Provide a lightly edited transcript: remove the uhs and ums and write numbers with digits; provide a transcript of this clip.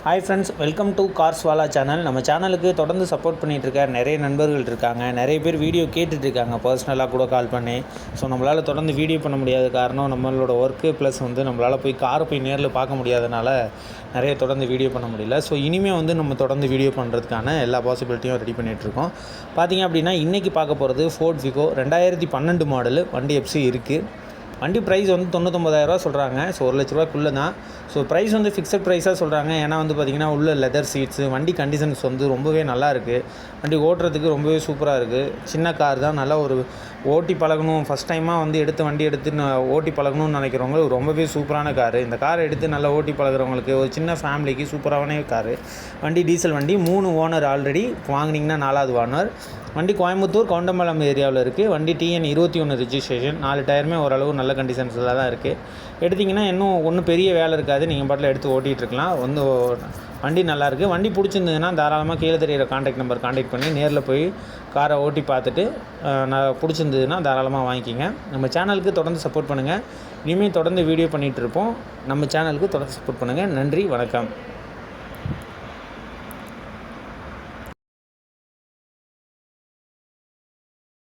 Hi friends, welcome to cars Wala channel. நம்ம சேனலுக்கு தொடர்ந்து சப்போர்ட் பண்ணிகிட்ருக்க நிறைய நண்பர்கள் இருக்காங்க. நிறைய பேர் வீடியோ கேட்டுட்ருக்காங்க, பர்சனலாக கூட கால் பண்ணி. ஸோ நம்மளால் தொடர்ந்து வீடியோ பண்ண முடியாத காரணம் நம்மளோட ஒர்க்கு ப்ளஸ் நம்மளால் போய் காரை போய் நேரில் பார்க்க முடியாதனால நிறைய தொடர்ந்து வீடியோ பண்ண முடியல. ஸோ இனிமேல் நம்ம தொடர்ந்து வீடியோ பண்ணுறதுக்கான எல்லா பாசிபிலிட்டியும் ரெடி பண்ணிகிட்ருக்கோம். பார்த்திங்க அப்படின்னா இன்றைக்கி பார்க்க போகிறது ஃபோர்ட் ஃபிகோ 2012 மாடலு வண்டி எஃப்சி இருக்குது. வண்டி ப்ரைஸ் 99,000 சொல்கிறாங்க. ஸோ 1 லட்ச ரூபாய்க்குள்ளே தான். ஸோ ப்ரைஸ் ஃபிக்ஸட் ப்ரைஸாக சொல்கிறாங்க. ஏன்னா பார்த்திங்கன்னா உள்ள லெதர் சீட்ஸு, வண்டி கண்டிஷன்ஸ் ரொம்பவே நல்லாயிருக்கு. வண்டி ஓட்டுறதுக்கு ரொம்பவே சூப்பராக இருக்குது. சின்ன கார் தான், நல்லா ஒரு ஓட்டி பழகணும், ஃபஸ்ட் டைமாக எடுத்து வண்டி எடுத்து ஓட்டி பழகணும்னு நினைக்கிறவங்க ரொம்பவே சூப்பரான காரு. இந்த காரை எடுத்து நல்லா ஓட்டி பழகிறவங்களுக்கு, ஒரு சின்ன ஃபேமிலிக்கு சூப்பரான காரு. வண்டி டீசல் வண்டி, 3 ஓனர் ஆல்ரெடி வாங்கினீங்கன்னா 4வது ஓனர். வண்டி கோயம்புத்தூர் கவுண்டம்பாளையம் ஏரியாவில் இருக்குது. வண்டி TN 21 ரிஜிஸ்ட்ரேஷன். 4 டயருமே ஓரளவு நல்ல கண்டிஷன்ஸில் தான் இருக்குது. எடுத்திங்கன்னா இன்னும் ஒன்றும் பெரிய வேலை இருக்காது, நீங்கள் பாட்டில் எடுத்து ஓட்டிகிட்ருக்கலாம். வண்டி நல்லாயிருக்கு. வண்டி பிடிச்சிருந்ததுன்னா தாராளமாக கீழே தெரியிற கான்டாக்ட் நம்பர் கான்டாக்ட் பண்ணி நேரில் போய் காரை ஓட்டி பார்த்துட்டு நான் பிடிச்சிருந்ததுன்னா தாராளமாக வாங்கிக்கிங்க. நம்ம சேனலுக்கு தொடர்ந்து சப்போர்ட் பண்ணுங்கள். இனிமேல் தொடர்ந்து வீடியோ பண்ணிகிட்டு இருப்போம். நம்ம சேனலுக்கு தொடர்ந்து சப்போர்ட் பண்ணுங்கள். நன்றி, வணக்கம்.